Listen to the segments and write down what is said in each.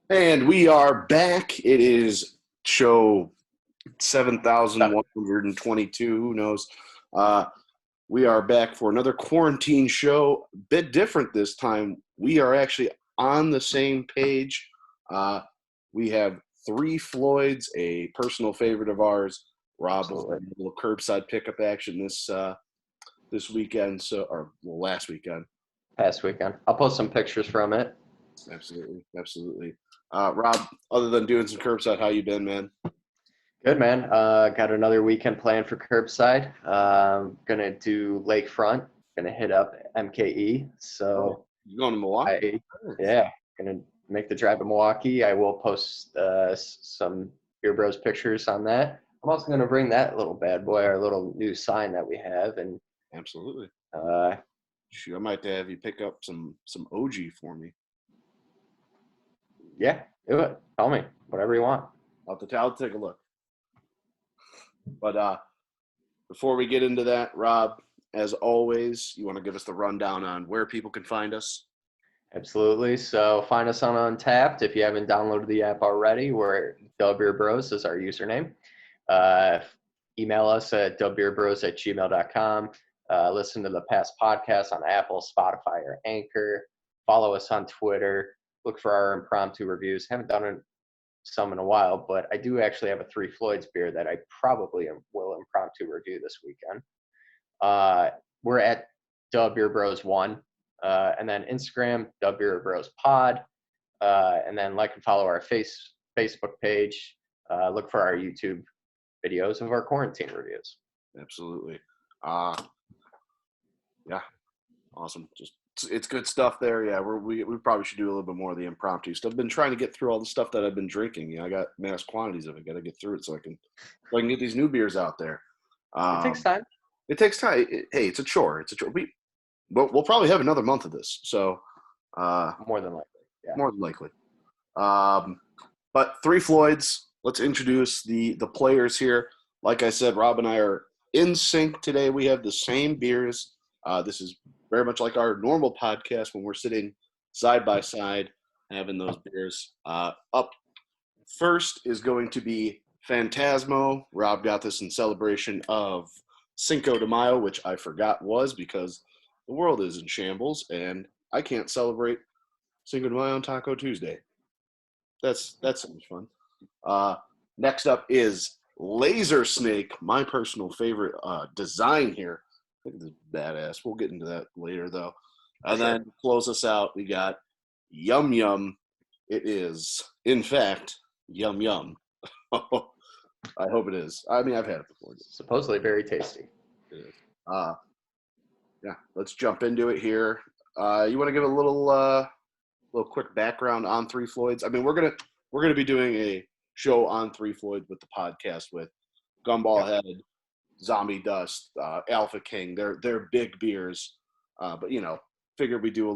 And we are back. It is show Done. 7,122. Who knows? Uh, we are back for another quarantine show. Bit different this time. We are actually on the same page. Uh, we have three Floyds, a personal favorite of ours. Rob was Absolutely. having a little curbside pickup action this weekend, last weekend. Past weekend. I'll post some pictures from it. Absolutely, absolutely. Rob, other than doing some curbside, how you been, man? Good, man. Got another weekend planned for curbside. Gonna do lakefront. Gonna hit up MKE. Oh, So you going to Milwaukee? I, Nice. yeah, gonna make the drive to Milwaukee. I will post some Beer Bros pictures on that. I'm also gonna bring that little bad boy, our little new sign that we have, and Absolutely. uh, Shoot, I might have you pick up some OG for me. yeah, do it. Tell me whatever you want. I'll take a look. But before we get into that, Rob, as always, you want to give us the rundown on where people can find us? Absolutely. So find us on Untapped if you haven't downloaded the app already. We're Beer Bros is our username. Uh, Email us at dubbeerbros@gmail.com. Listen to the past podcasts on Apple, Spotify, or Anchor. Follow us on Twitter. Look for our impromptu reviews. Haven't done some in a while, but I do actually have a Three Floyds beer that I probably will impromptu review this weekend. Uh, we're at Beer Bros 1. And then Instagram, Beer Bros Pod. And then like and follow our Facebook page. Look for our YouTube videos of our quarantine reviews. Absolutely. Uh, yeah, awesome. Just it's good stuff there. Yeah, we probably should do a little bit more of the impromptu stuff. I've been trying to get through all the stuff that I've been drinking. I got mass quantities of it. Got to get through it so I can get these new beers out there. It takes Um, time. it takes time. Hey, it's a chore. It's a chore. We'll probably have another month of this, so uh, More than likely. Yeah. more than likely. Um, but three Floyds. Let's introduce the players here. Like I said, Rob and I are in sync today. We have the same beers. This is very much like our normal podcast when we're sitting side by side having those beers. Up first is going to be Phantasmo. Rob got this in celebration of Cinco de Mayo, which I forgot was because the world is in shambles and I can't celebrate Cinco de Mayo on Taco Tuesday. That's so much fun. Uh, Next up is Laser Snake, my personal favorite design here. I think this is badass. We'll get into that later, though. For And then sure. to close us out, we got Yum Yum. It is, in fact, Yum Yum. I hope it is. I mean, I've had it before. Supposedly very tasty. It is. Yeah, let's jump into it here. You want to give a little quick background on Three Floyds? I mean, we're gonna be doing a show on Three Floyds with the podcast with Gumball Yep. Head, Zombie Dust, Alpha King. They're big beers, but figured we do a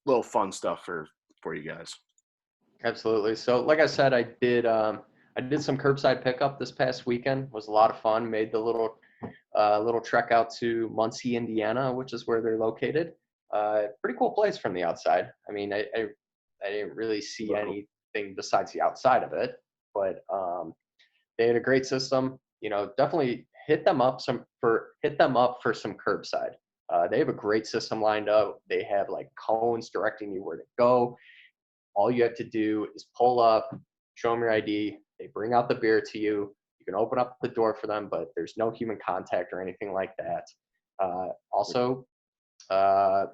little fun stuff for you guys. Absolutely. So, like I said, I did some curbside pickup this past weekend. It was a lot of fun. Made the little trek out to Muncie, Indiana, which is where they're located. Pretty cool place from the outside. I mean, I didn't really see Well, anything besides the outside of it, but they had a great system. Definitely hit them up for some curbside. They have a great system lined up. They have like cones directing you where to go. All you have to do is pull up, show them your ID. They bring out the beer to you. You can open up the door for them, but there's no human contact or anything like that. Also, uh,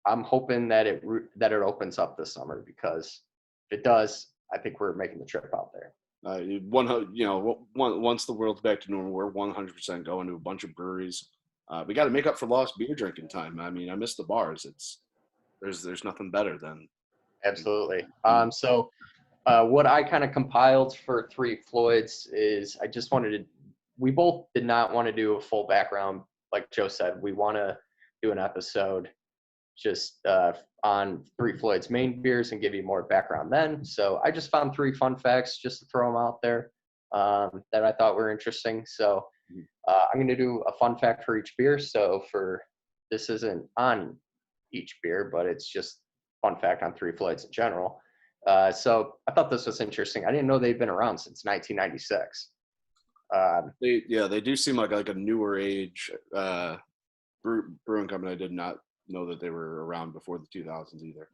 I'm hoping that it opens up this summer because if it does, I think we're making the trip out there. once the world's back to normal, we're 100% going to a bunch of breweries. We got to make up for lost beer drinking time. I mean, I miss the bars. There's nothing better than Absolutely. What I kind of compiled for Three Floyds is I just wanted to, we both did not want to do a full background. Like Joe said, we want to do an episode just on Three Floyd's main beers and give you more background then. So I just found three fun facts just to throw them out there that I thought were interesting. So I'm going to do a fun fact for each beer. This isn't on each beer, but it's just fun fact on Three Floyds in general. So I thought this was interesting. I didn't know they'd been around since 1996. They do seem like a newer age brewing company. I did not know that they were around before the 2000s either.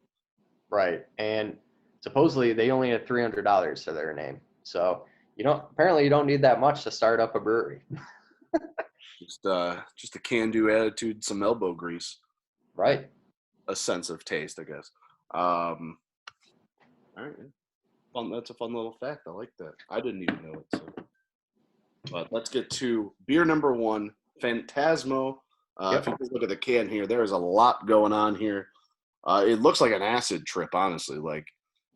Right, and supposedly they only had $300 to their name. So apparently you don't need that much to start up a brewery. Just a can-do attitude, some elbow grease, Right. a sense of taste, I guess. All right, fun. That's a fun little fact. I like that. I didn't even know it. So. But let's get to beer number one, Phantasmo. If you look at the can here, there is a lot going on here. It looks like an acid trip, honestly. Like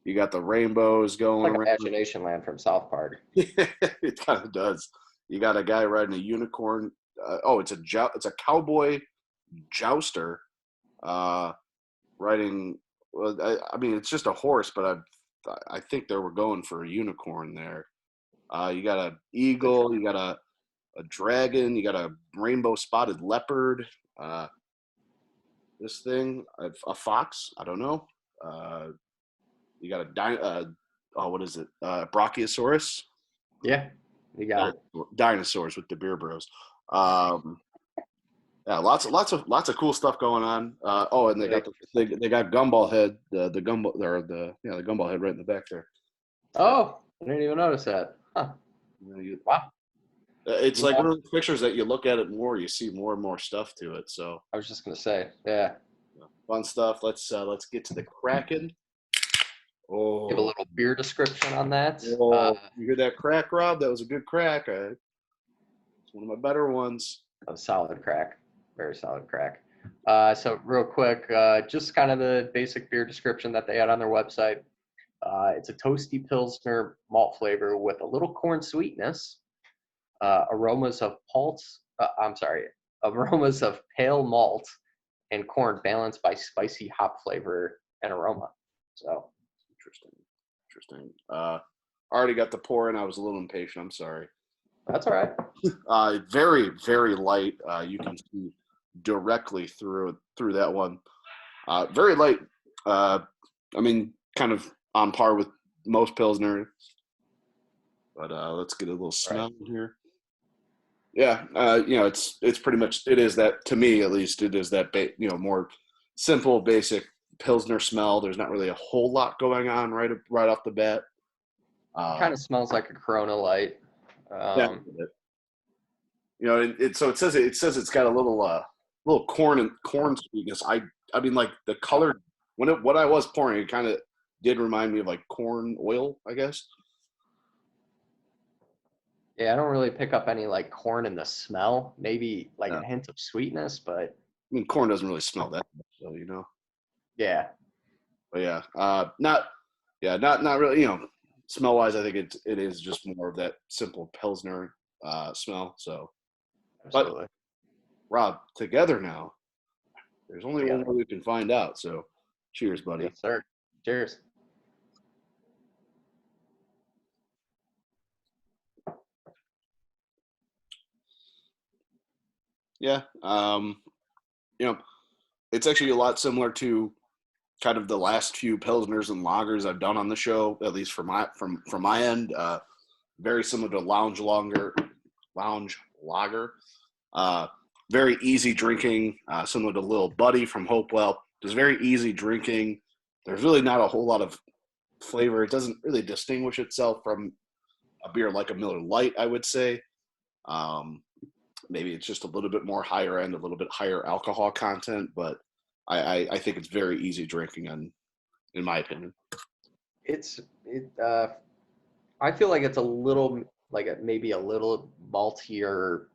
you got the rainbows going Like around. Imagination Land from South Park. It kind of does. You got a guy riding a unicorn. It's a cowboy jouster riding. Well, I mean, it's just a horse, but I think they were going for a unicorn there. You got an eagle. You got a dragon. You got a rainbow spotted leopard. This thing, a fox. I don't know. You got what is it? Brachiosaurus. Yeah, you got it. Dinosaurs with the beer bros. Yeah, lots of cool stuff going on. And they got gumball head, the gumball head right in the back there. Oh, I didn't even notice that. Huh. Wow. It's like one of those pictures that you look at it more, you see more and more stuff to it. So I was just gonna say, yeah. Fun stuff. Let's get to the Kraken. Give a little beer description on that. You hear that crack, Rob? That was a good crack. It's one of my better ones. A solid crack. Very solid crack. So real quick, just kind of the basic beer description that they had on their website. It's a toasty Pilsner malt flavor with a little corn sweetness, aromas of aromas of pale malt and corn balanced by spicy hop flavor and aroma. So interesting. Already got the pour in. I was a little impatient. I'm sorry. That's all right. Very, very light. You can see directly through that one. Very light. I mean, kind of on par with most Pilsner. But let's get a little smell here. Yeah, it's pretty much, it is that, to me at least, it is that more simple, basic Pilsner smell. There's not really a whole lot going on right off the bat. Kind of smells like a Corona Light. It says it's got a little corn sweetness. I mean, like the color what I was pouring, it kind of did remind me of like corn oil, I guess. Yeah, I don't really pick up any like corn in the smell. Maybe like a hint of sweetness, but I mean, corn doesn't really smell that much, so Yeah. But not really. Smell wise, I think it is just more of that simple Pilsner smell. So, absolutely. But Rob, together now, there's only one way we can find out. So, cheers, buddy. Yes, sir. Cheers. Yeah. It's actually a lot similar to kind of the last few Pilsners and lagers I've done on the show, at least from my end. Very similar to lounge lager. Very easy drinking, similar to Lil Buddy from Hopewell. Just very easy drinking. There's really not a whole lot of flavor. It doesn't really distinguish itself from a beer like a Miller Lite, I would say. Maybe it's just a little bit more higher end, a little bit higher alcohol content, but I think it's very easy drinking, in my opinion. I feel like it's a little maybe a little maltier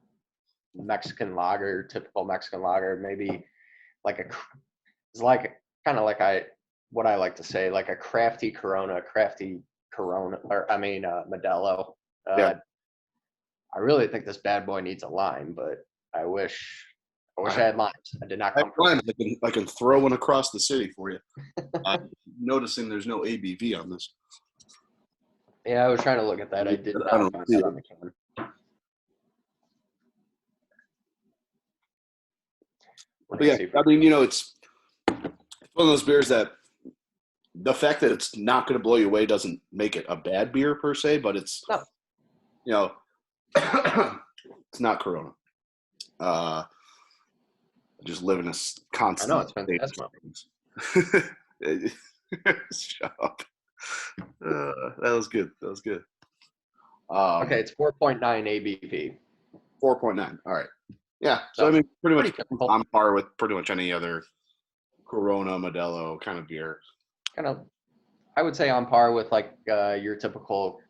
Mexican lager, typical Mexican lager. Maybe it's like kind of like what I like to say, like a crafty Corona, Modelo. I really think this bad boy needs a lime, but I wish I had limes. I did not come. I can throw one across the city for you. Noticing there's no ABV on this. Yeah, I was trying to look at that. I did not find that on the can. But yeah, I mean, it's one of those beers that the fact that it's not going to blow you away doesn't make it a bad beer per se, but it's, No. you know, it's not Corona. Just live in a I know, constant it's state fantastic. of things. Shut up. That was good. That was good. Okay, it's 4.9 ABV. 4.9. All right. Yeah. So, I So mean, pretty much typical. on par with pretty much any other Corona, Modelo kind of beer. Kind of, I would say on par with like your typical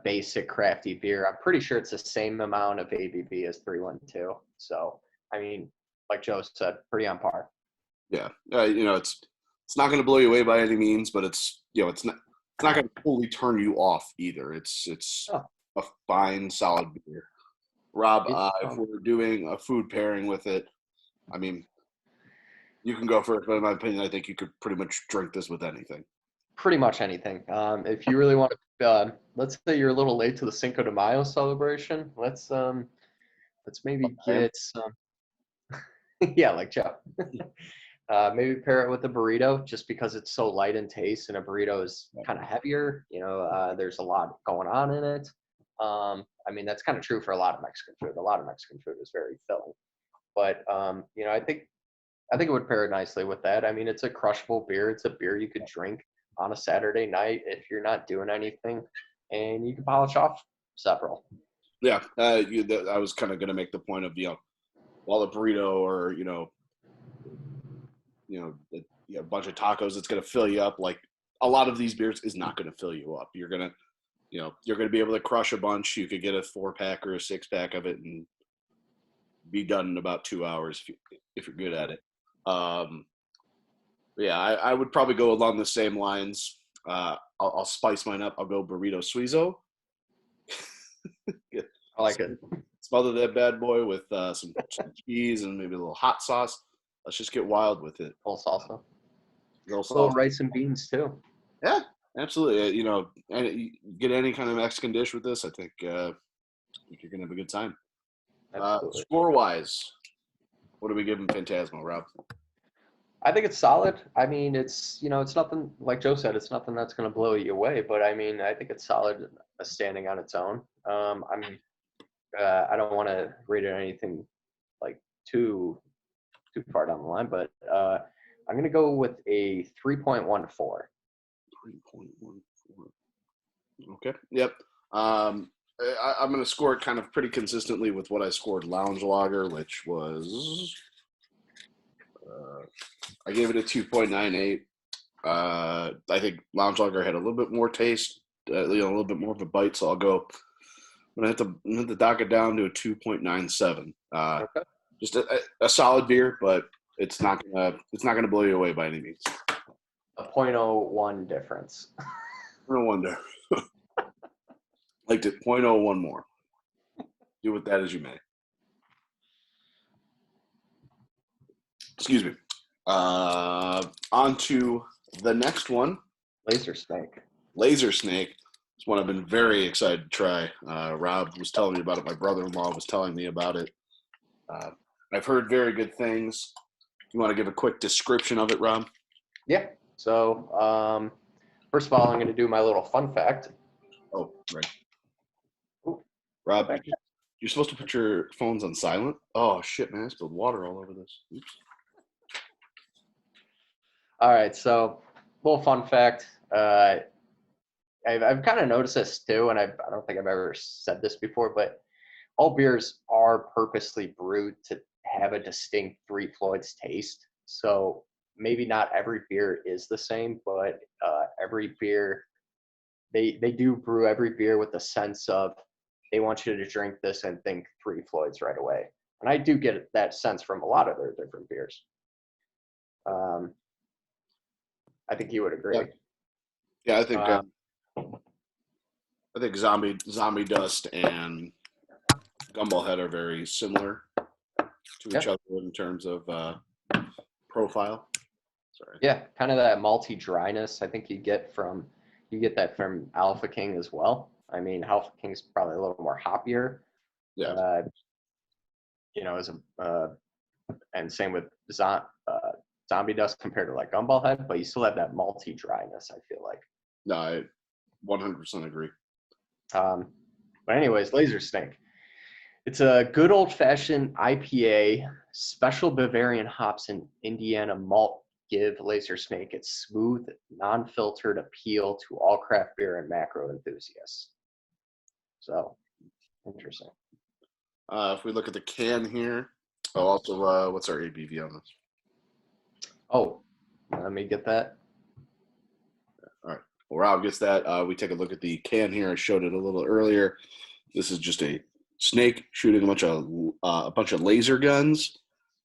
basic crafty beer. I'm pretty sure it's the same amount of ABV as 312. So, I mean, like Joe said, pretty on par. Yeah. It's not going to blow you away by any means, but it's not going to fully turn you off either. It's Oh, a fine, solid beer. Rob, it's if we're doing a food pairing with it, I mean, you can go first, but in my opinion, I think you could pretty much drink this with anything. pretty much anything. If you really want to, let's say you're a little late to the Cinco de Mayo celebration. Let's maybe get some. Yeah, like Joe. Maybe pair it with a burrito, just because it's so light in taste, and a burrito is kind of heavier. There's a lot going on in it. I mean, that's kind of true for a lot of Mexican food. A lot of Mexican food is very filling, but I think it would pair nicely with that. I mean, it's a crushable beer. It's a beer you could drink on a Saturday night if you're not doing anything, and you can polish off several. Yeah, I was kind of going to make the point of while a burrito or a bunch of tacos, it's going to fill you up. Like a lot of these beers is not going to fill you up. You're gonna be able to crush a bunch. You could get a 4-pack or a 6-pack of it and be done in about 2 hours if you're good at it. Yeah, I would probably go along the same lines. I'll spice mine up. I'll go burrito suizo. I like it. Smother that bad boy with some cheese and maybe a little hot sauce. Let's just get wild with it. Full salsa. Little A little sauce. rice and beans too. Yeah, absolutely. And you get any kind of Mexican dish with this, I think you're gonna have a good time. Absolutely. Score wise, what do we give him Phantasmo, Rob? I think it's solid. I mean, it's nothing, like Joe said, it's nothing that's going to blow you away, but I mean, I think it's solid standing on its own. I don't want to rate it anything like too far down the line, but I'm going to go with a 3.14. 3.14. Okay. Yep. I'm going to score it kind of pretty consistently with what I scored Lounge Lager, which was I gave it a 2.98. I think Lounge Lager had a little bit more taste, a little bit more of a bite, so I'll go. I'm gonna have to dock it down to a 2.97. Okay. Just a solid beer, but it's not gonna blow you away by any means. A .01 difference. No wonder. Liked it 0.01 more. Do with that as you may. Excuse me. On to the next one. Laser Snake. Laser Snake. It's one I've been very excited to try. Rob was telling me about it. My brother-in-law was telling me about it. I've heard very good things. You want to give a quick description of it, Rob? Yeah. So, first of all, I'm going to do my little fun fact. Oh, right. Ooh, Rob, you're supposed to put your phones on silent. Oh, shit, man. I spilled water all over this. Oops. All right. So, little fun fact. I've kind of noticed this too, and I don't think I've ever said this before, but all beers are purposely brewed to have a distinct Three Floyds taste. So maybe not every beer is the same, but every beer they do brew every beer with the sense of they want you to drink this and think Three Floyds right away. And I do get that sense from a lot of their different beers. I think you would agree. Yeah, I think Zombie Dust and Gumball Head are very similar to each other in terms of profile. Sorry. Yeah, kind of that malty dryness. I think you get that from Alpha King as well. I mean, Alpha King's probably a little more hoppier. Yeah. As and same with zombie dust compared to like Gumball Head, but you still have that malty dryness, I feel like. No, I 100% agree. But anyways, Laser Snake. It's a good old-fashioned IPA, special Bavarian hops and Indiana malt give Laser Snake its smooth, non-filtered appeal to all craft beer and macro enthusiasts. So, interesting. If we look at the can here, also, what's our ABV on this? Oh, let me get that. All right. Well, Rob gets that. We take a look at the can here. I showed it a little earlier. This is just a snake shooting a bunch of laser guns.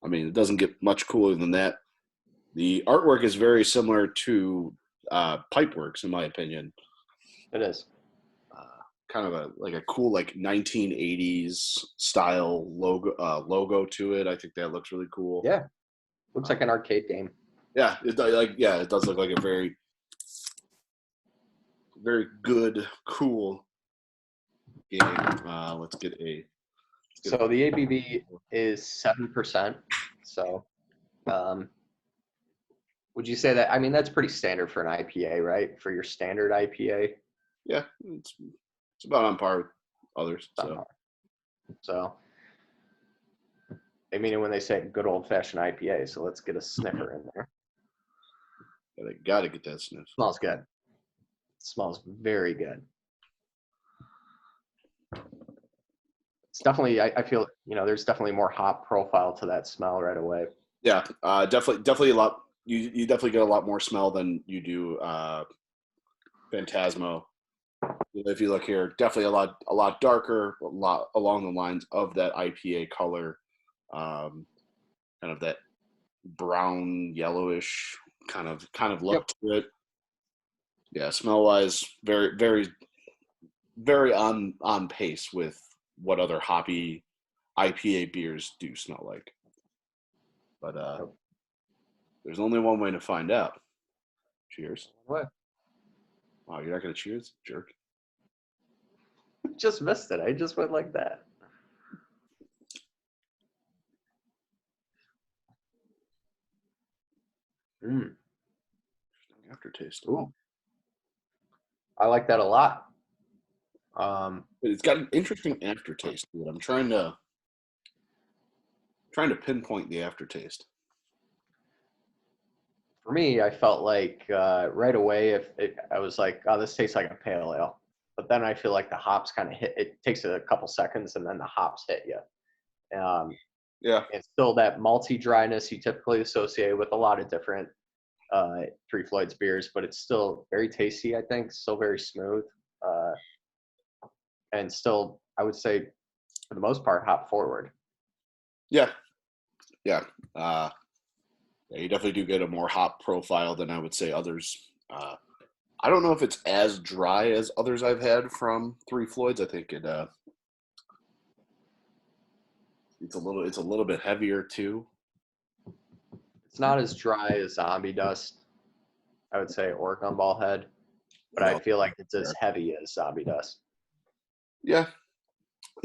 I mean, it doesn't get much cooler than that. The artwork is very similar to Pipeworks, in my opinion. It is. Kind of a cool 1980s style logo to it. I think that looks really cool. Yeah, looks like an arcade game. Yeah, it does look like a very, very good, cool game. Let's get So the ABV is 7%. So, would you say that? I mean, that's pretty standard for an IPA, right? For your standard IPA. Yeah, it's about on par with others. So, I mean, when they say good old fashioned IPA, so let's get a sniffer in there. Gotta get that sniff. Smells good. Smells very good. It's definitely, I feel, there's definitely more hop profile to that smell right away. Yeah, definitely a lot. You definitely get a lot more smell than you do Phantasmo. If you look here, definitely a lot darker, a lot along the lines of that IPA color, kind of that brown yellowish kind of look to it. Yeah, smell wise, very very very on pace with what other hoppy IPA beers do smell like. But there's only one way to find out. Cheers. What? Wow, you're not gonna cheers, jerk. Just missed it. I just went like that. Aftertaste. Ooh. I like that a lot. But it's got an interesting aftertaste to it. I'm trying to pinpoint the aftertaste. For me, I felt like right away, I was like, oh, this tastes like a pale ale. But then I feel like the hops kind of hit. It takes a couple seconds, and then the hops hit you. Yeah. It's still that malty dryness you typically associate with a lot of different Three Floyds beers, but it's still very tasty, I think. Still very smooth. And still, I would say, for the most part, hop forward. Yeah. Yeah. You definitely do get a more hop profile than I would say others. I don't know if it's as dry as others I've had from Three Floyds. I think it's a little bit heavier too. It's not as dry as Zombie Dust, I would say, or Gumball Head, but I feel like it's as heavy as Zombie Dust. Yeah,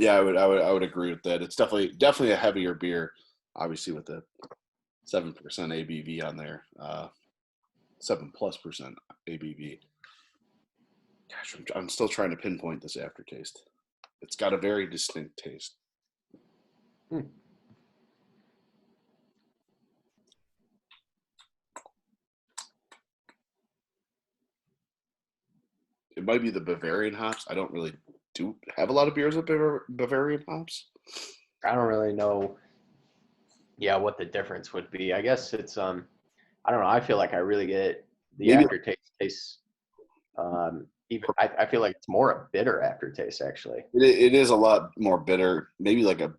I would agree with that. It's definitely a heavier beer, obviously with the 7% ABV on there, 7+% ABV. Gosh, I'm still trying to pinpoint this aftertaste. It's got a very distinct taste. It might be the Bavarian hops. I don't really have a lot of beers with Bavarian hops. I don't really know, what the difference would be. I guess it's I don't know. I feel like I really get the aftertaste tastes. I feel like it's more a bitter aftertaste actually. It is a lot more bitter. Maybe it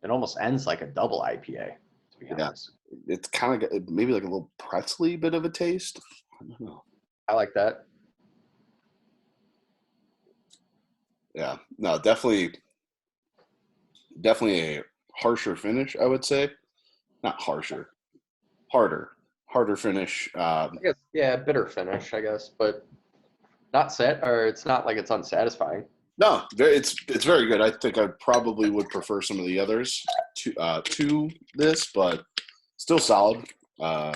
almost ends like a double IPA. To be honest, it's kind of maybe like a little pretzely bit of a taste. I don't know. I like that. Yeah, no, definitely a harsher finish, I would say. Not harsher, harder finish. I guess, bitter finish, I guess, but not it's not like it's unsatisfying. No, it's very good. I think I probably would prefer some of the others to this, but still solid. Uh,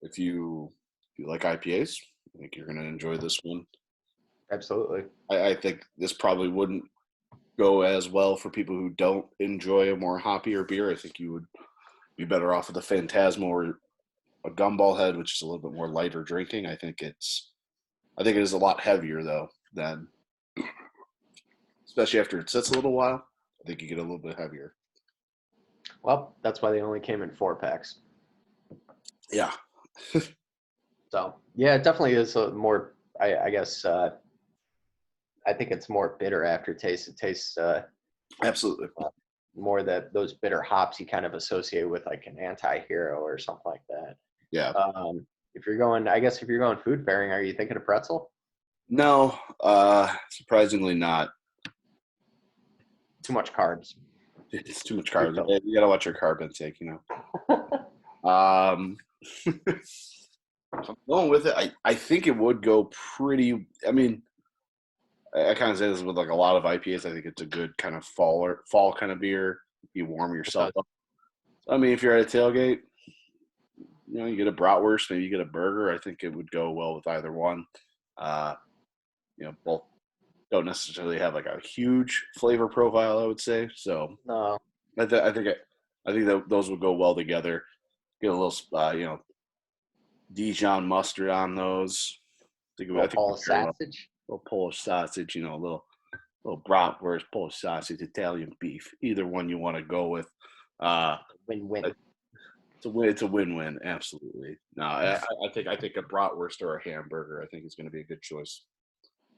if you like IPAs, I think you're going to enjoy this one. Absolutely. I think this probably wouldn't go as well for people who don't enjoy a more hoppier beer. I think you would be better off with a Phantasma or a Gumball Head, which is a little bit more lighter drinking. I think it is a lot heavier though than, especially after it sits a little while. I think you get a little bit heavier. Well, that's why they only came in 4 packs. Yeah, So yeah, it definitely is a more. I guess I think it's more bitter aftertaste. It tastes absolutely. more that those bitter hops you kind of associate with like an anti-hero or something like that. Yeah. If you're going, I guess if you're going food pairing, are you thinking of pretzel? No, surprisingly not. Too much carbs. It's too much Too carbs. filling. You gotta watch your carb intake, Um, I'm going with it. I think it would go pretty. I mean, I kind of say this with like a lot of IPAs. I think it's a good kind of fall kind of beer. You warm yourself up. I mean, if you're at a tailgate, you get a bratwurst, maybe you get a burger. I think it would go well with either one. Uh, both don't necessarily have like a huge flavor profile, I would say. So No, I think that those would go well together. Get a little, Dijon mustard on those. I little think Polish very well. sausage. A little Polish sausage, a little bratwurst, Polish sausage, Italian beef. Either one you want to go with. Win-win. It's a win-win, absolutely. No, I think a bratwurst or a hamburger, I think is going to be a good choice.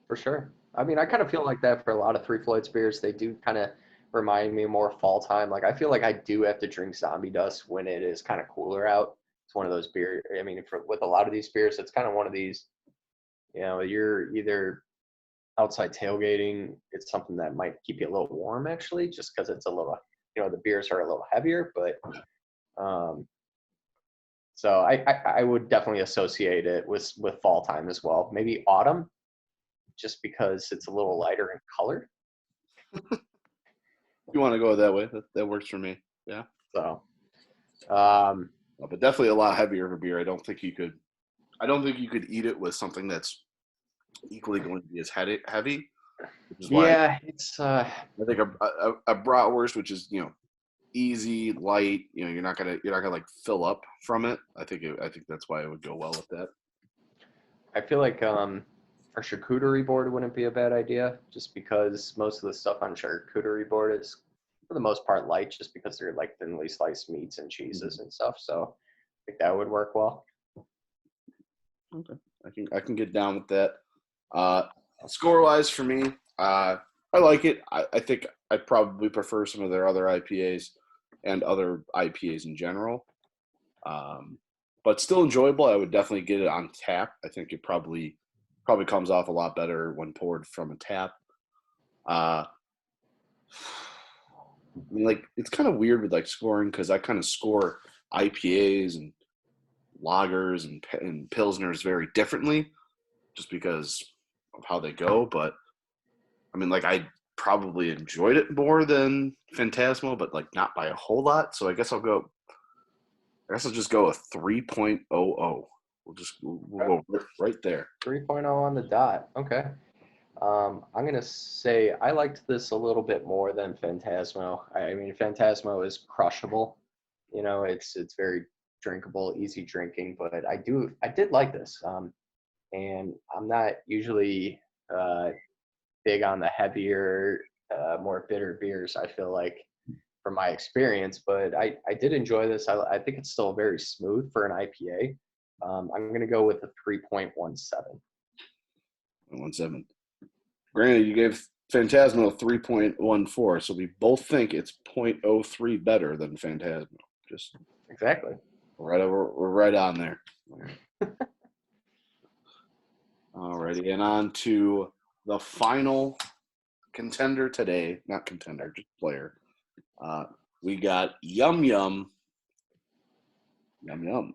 For sure. I mean, I kind of feel like that for a lot of Three Floyds beers. They do kind of remind me more fall time. Like I feel like I do have to drink Zombie Dust when it is kind of cooler out. It's one of those beer. I mean, with a lot of these beers, it's kind of one of these. You're either outside tailgating. It's something that might keep you a little warm actually, just because it's a little. The beers are a little heavier, but um, so I would definitely associate it with fall time as well. Maybe autumn just because it's a little lighter in color. You want to go that way? That works for me. Yeah. So, um, But definitely a lot heavier of a beer. I don't think you could. I don't think you could eat it with something that's equally going to be as heavy. Which is why yeah, it's I think a bratwurst, which is easy, light. You're not gonna like fill up from it. I think that's why it would go well with that. I feel like a charcuterie board wouldn't be a bad idea, just because most of the stuff on charcuterie board is for the most part light, just because they're like thinly sliced meats and cheeses and stuff. So I think that would work well. Okay, I can get down with that. Uh, Score wise for me, I like it. I think I probably prefer some of their other IPAs and other IPAs in general. But still enjoyable. I would definitely get it on tap. I think it probably comes off a lot better when poured from a tap. Uh, I mean, like it's kind of weird with like scoring because I kind of score IPAs and lagers and pilsners very differently, just because of how they go. But I mean, like I probably enjoyed it more than Phantasmo, but like not by a whole lot. So I guess I'll just go a 3.00. We'll go right there. 3.0 on the dot. Okay. I'm gonna say I liked this a little bit more than Phantasmo. I mean, Phantasmo is crushable. It's very drinkable, easy drinking. But I did like this. And I'm not usually big on the heavier, more bitter beers. I feel like from my experience, but I did enjoy this. I think it's still very smooth for an IPA. I'm gonna go with a 3.17. 1.7. Granted, you gave Phantasmo a 3.14, so we both think it's 0.03 better than Phantasmo. Just Exactly. we're right on there. Alrighty, and on to the final contender today. Not contender, just player. We got Yum Yum. Yum Yum.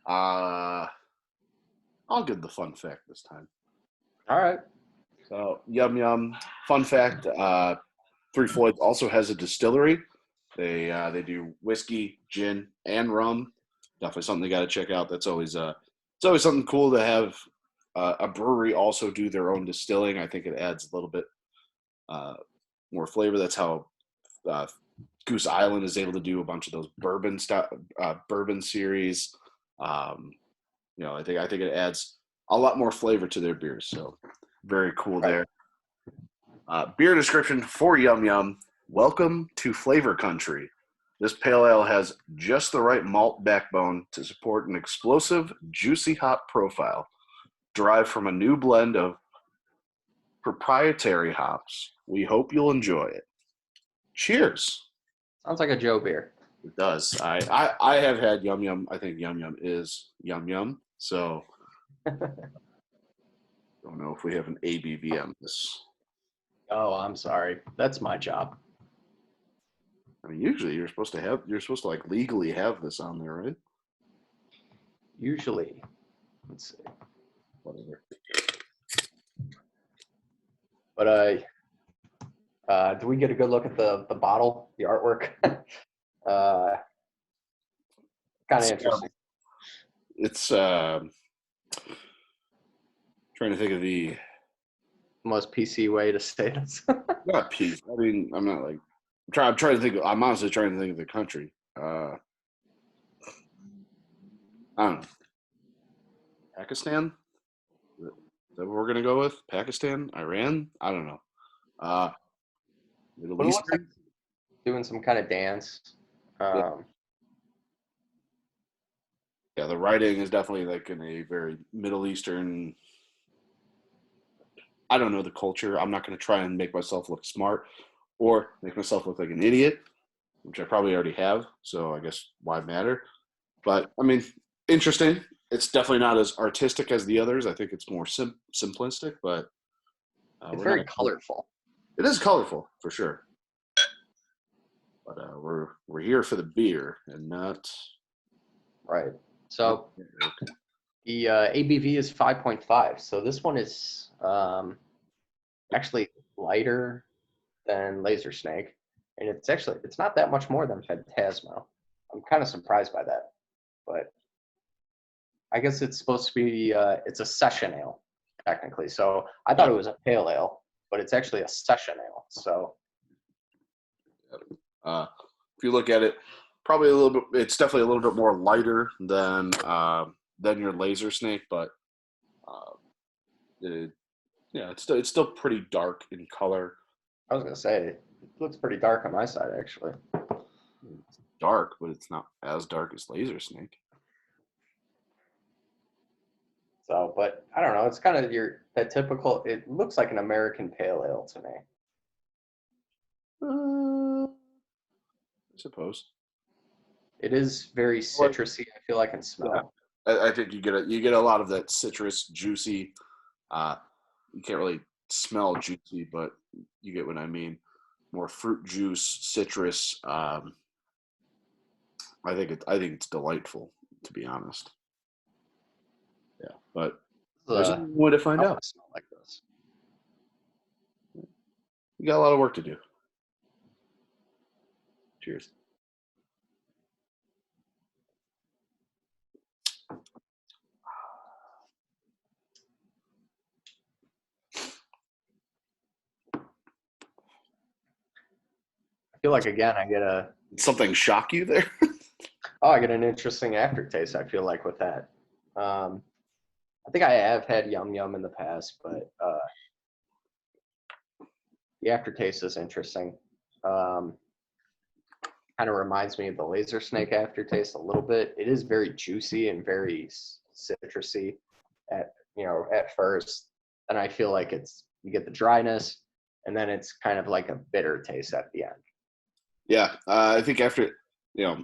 I'll give the fun fact this time. All right. So Yum Yum. Fun fact: Three Floyds also has a distillery They do whiskey, gin, and rum. Definitely something they got to check out. That's always it's always something cool to have a brewery also do their own distilling. I think it adds a little bit uh, more flavor. That's how uh, Goose Island is able to do a bunch of those bourbon series. Um, I think it adds a lot more flavor to their beers. So very cool Right. there. Beer description for Yum Yum. Welcome to Flavor Country. This pale ale has just the right malt backbone to support an explosive, juicy hop profile, derived from a new blend of proprietary hops. We hope you'll enjoy it. Cheers. Sounds like a Joe beer. It does. I have had Yum Yum. I think Yum Yum is Yum Yum. So don't know if we have an ABV on this. Oh, I'm sorry. That's my job. I mean, usually you're supposed to like legally have this on there, right? Usually. Let's see. Whatever. But do we get a good look at the bottle, the artwork? Kind of interesting. It's trying to think of the Most PC way to say this. not peace. I mean, I'm not like I'm trying to think. I'm honestly trying to think of the country. I don't know. Pakistan. Is that what we're gonna go with? Pakistan, Iran. I don't know. Middle But it looks like Eastern. doing some kind of dance. Yeah. Um, Yeah, the writing is definitely like in a very Middle Eastern. I don't know the culture. I'm not going to try and make myself look smart or make myself look like an idiot, which I probably already have. So I guess why matter? But I mean, interesting. It's definitely not as artistic as the others. I think it's more simplistic, but it's we're very not. colorful. It is colorful for sure, but we're here for the beer and not. Right. So the ABV is 5.5. So this one is actually lighter than Laser Snake, and it's not that much more than Phantasmo. I'm kind of surprised by that, but I guess it's supposed to be it's a session ale technically. So I thought it was a pale ale, but it's actually a session ale. So If you look at it, probably a little bit. It's definitely a little bit more lighter than your laser snake, but uh, it, yeah, it's still pretty dark in color. I was gonna say it looks pretty dark on my side actually. It's dark, but it's not as dark as laser snake. So, but I don't know. It's kind of that typical. It looks like an American pale ale to me. I suppose. It is very Like, citrusy. I feel like in yeah, smell. I think you get a lot of that citrus, juicy. Uh, you can't really smell juicy, but you get what I mean. More fruit juice, citrus. I think it's delightful, to be honest. Yeah, but there's only one way to find I want out. to smell like this. You got a lot of work to do. Cheers. I feel like again I get a Did something shock you there? I get an interesting aftertaste. I feel like with that. Um, I think I have had yum yum in the past, but the aftertaste is interesting. Um, Kind of reminds me of the laser snake aftertaste a little bit. It is very juicy and very citrusy at first, and I feel like you get the dryness, and then it's kind of like a bitter taste at the end. Yeah, I think after you know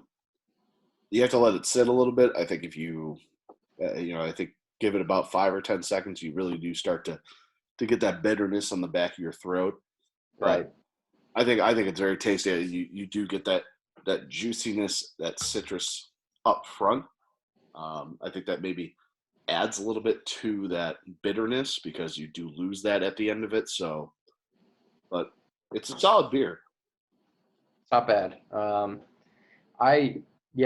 you have to let it sit a little bit. I think if you I think give it about 5 or 10 seconds, you really do start to get that bitterness on the back of your throat. But Right. I think it's very tasty. You do get that juiciness, that citrus up front. I think that maybe adds a little bit to that bitterness because you do lose that at the end of it. So, but it's a solid beer. It's not bad. I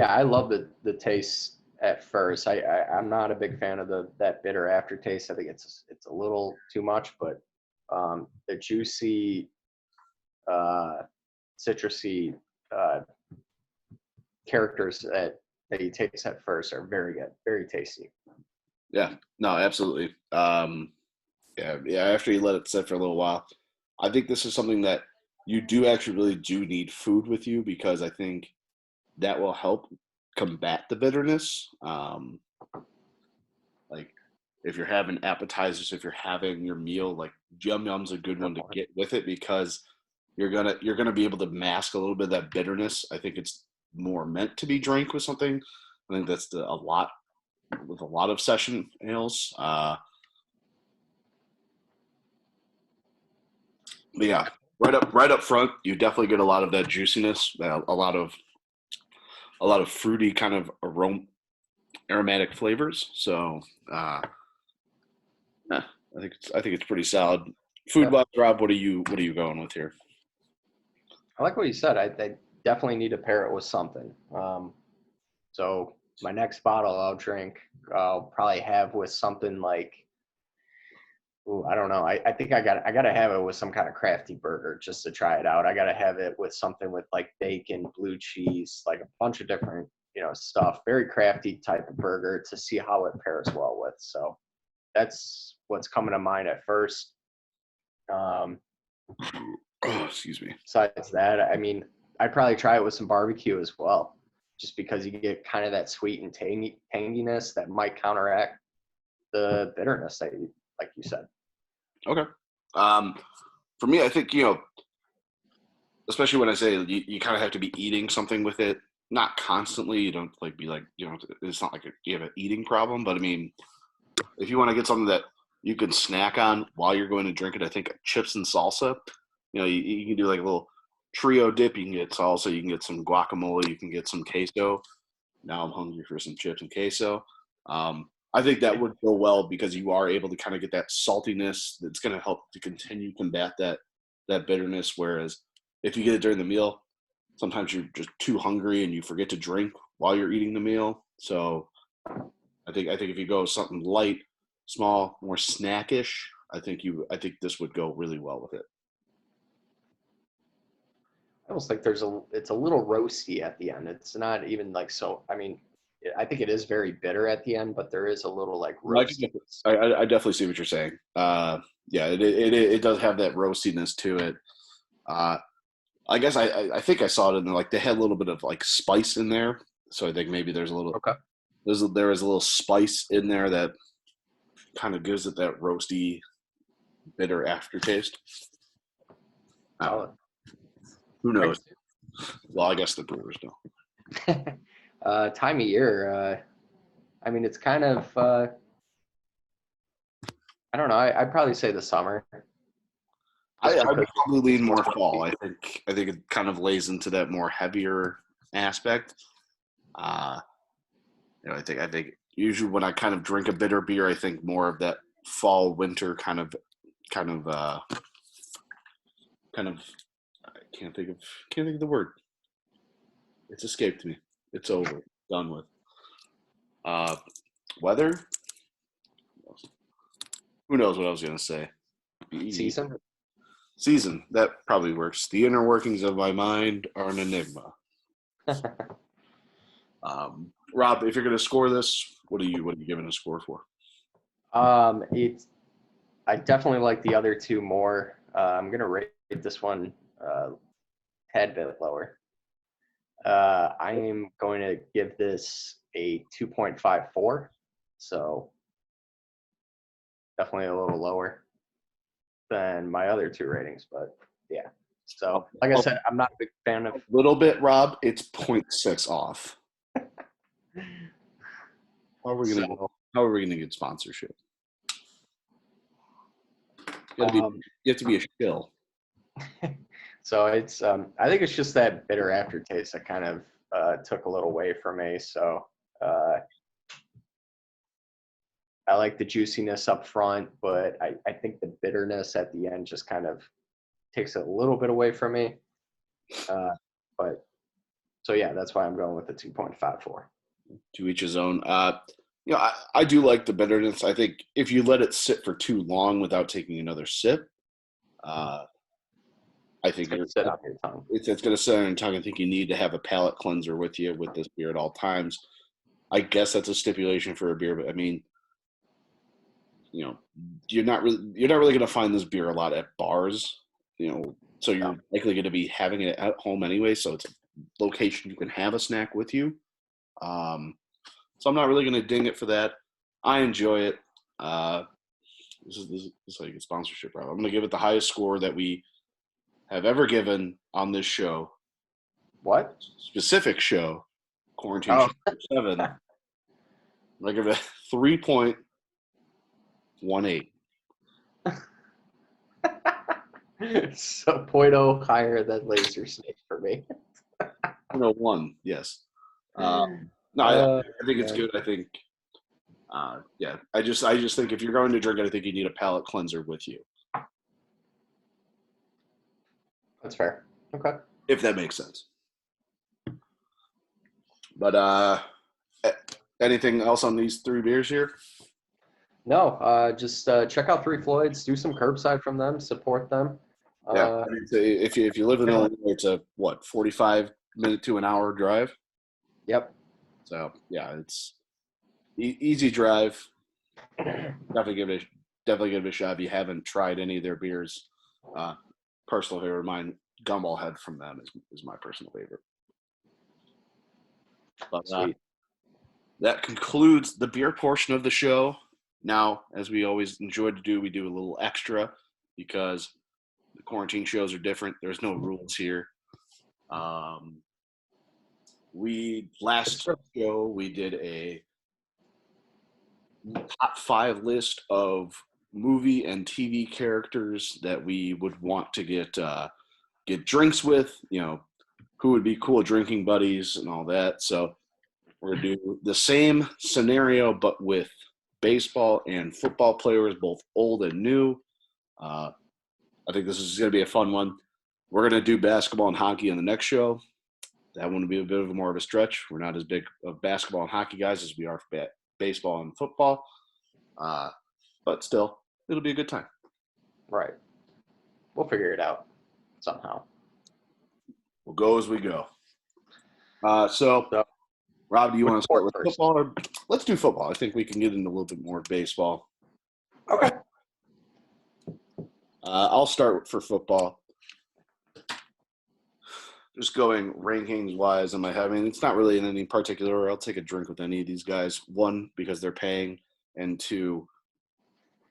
I love the taste at first. I'm not a big fan of that bitter aftertaste. I think it's a little too much, but the juicy, uh, citrusy uh, characters that you taste at first are very good, very tasty. Yeah, no, absolutely. Yeah. After you let it sit for a little while, I think this is something that you do actually really do need food with you because I think that will help combat the bitterness. Like if you're having appetizers, if you're having your meal, like Yum Yum's a good one to get with it because you're gonna be able to mask a little bit of that bitterness. I think it's more meant to be drank with something. I think that's a lot with a lot of session ales. But yeah, right up front, you definitely get a lot of that juiciness, a lot of fruity kind of aromatic flavors. So yeah, I think it's pretty solid. Food Yeah, wise, Rob, what are you going with here? I like what you said. I definitely need to pair it with something. So my next bottle I'll drink, I'll probably have with something like, ooh, I don't know. I think I gotta have it with some kind of crafty burger just to try it out. I gotta have it with something with like bacon, blue cheese, like a bunch of different, stuff. Very crafty type of burger to see how it pairs well with. So that's what's coming to mind at first. Um, Oh, excuse me. Besides that, I mean, I'd probably try it with some barbecue as well, just because you get kind of that sweet and tanginess that might counteract the bitterness that like you said. Okay. Um, for me, I think especially when I say you kind of have to be eating something with it, not constantly. You don't like be like it's not like you have an eating problem, but I mean, if you want to get something that you can snack on while you're going to drink it, I think chips and salsa. You can do like a little trio dip. You can get salsa. You can get some guacamole. You can get some queso. Now I'm hungry for some chips and queso. I think that would go well because you are able to kind of get that saltiness that's going to help to continue combat that bitterness. Whereas if you get it during the meal, sometimes you're just too hungry and you forget to drink while you're eating the meal. So I think if you go something light, small, more snackish, I think this would go really well with it. I almost think it's a little roasty at the end. It's not even like so. I mean, I think it is very bitter at the end, but there is a little like I, can def- roastiness. I definitely see what you're saying. Yeah, it does have that roastiness to it. Uh, I guess I think I saw it in there, like they had a little bit of like spice in there, so I think maybe Okay. there is a little spice in there that kind of gives it that roasty, bitter aftertaste. I don't know. Solid. Who I knows? can Well, I guess the brewers know. see it. Time of year. I mean, it's kind of. I don't know. I'd probably say the summer, I just would because probably lean it's more more fall. sweet. I think it kind of lays into that more heavier aspect. Uh, I think usually when I kind of drink a bitter beer, I think more of that fall winter kind of kind of I can't think of the word. It's escaped me. It's over. Done with. Uh, weather. Who knows what I was gonna say? Season. Season. That probably works. The inner workings of my mind are an enigma. Rob, if you're gonna score this, what are you giving a score for? It's. I definitely like the other two more. I'm gonna rate this one tad bit lower. I am going to give this a 2.54. So definitely a little lower than my other two ratings, but yeah. So like I A said, I'm not a big fan of. little bit, Rob. It's point 0.6 off. How are we gonna So How are we gonna get sponsorship? You gotta be. um, You have to be a shill. so it's I think it's just that bitter aftertaste that kind of took a little away from me. So uh, I like the juiciness up front, but I think the bitterness at the end just kind of takes a little bit away from me. But so yeah, that's why I'm going with the 2.54. To each his own. I do like the bitterness. I think if you let it sit for too long without taking another sip, uh, I It's think gonna sit on your tongue. it's going to sit on your tongue. I think you need to have a palate cleanser with you with this beer at all times. I guess that's a stipulation for a beer, but I mean, you know, you're not really going to find this beer a lot at bars, so Yeah, you're likely going to be having it at home anyway. So it's a location you can have a snack with you. Um, so I'm not really going to ding it for that. I enjoy it. Uh, this is like a sponsorship, bro. I'm going to give it the highest score that we have ever given on this show, what? specific show, Quarantine Oh, Chapter 7. I'm going to give it 3.18. so point oh higher than laser snake for me. 101, yes. No, Uh, I think it's man, good. I think, yeah. I just think if you're going to drink it, I think you need a palate cleanser with you, that's fair. Okay. if that makes sense. But anything else on these three beers here? No, just check out Three Floyds. Do some curbside from them. Support them. Yeah, Uh, I mean, if you live in Illinois, it's a 45 minute to an hour drive. yep. So yeah, it's easy drive. Definitely give it definitely give it a shot if you haven't tried any of their beers. Uh, Personal favorite of mine, Gumball Head from them is my personal favorite. But Sweet. that concludes the beer portion of the show. Now, as we always enjoy to do, we do a little extra because the quarantine shows are different. There's no rules here. Um, we It's last for show we did a top 5 list of movie and TV characters that we would want to get drinks with. Who would be cool drinking buddies and all that. So we're gonna do the same scenario, but with baseball and football players, both old and new. Uh, I think this is gonna be a fun one. We're gonna do basketball and hockey on the next show. That one will be a bit of more of a stretch. We're not as big of basketball and hockey guys as we are for baseball and football, uh, but still, it'll be a good time. right. We'll figure it out somehow. We'll go as we go. So, So, Rob, do you which want to start sport with first? football, or let's do football? I think we can get into a little bit more of baseball. Okay. I'll start for football. Just going rankings wise in my head. I mean, it's not really in any particular order. I'll take a drink with any of these guys. One, because they're paying, and two,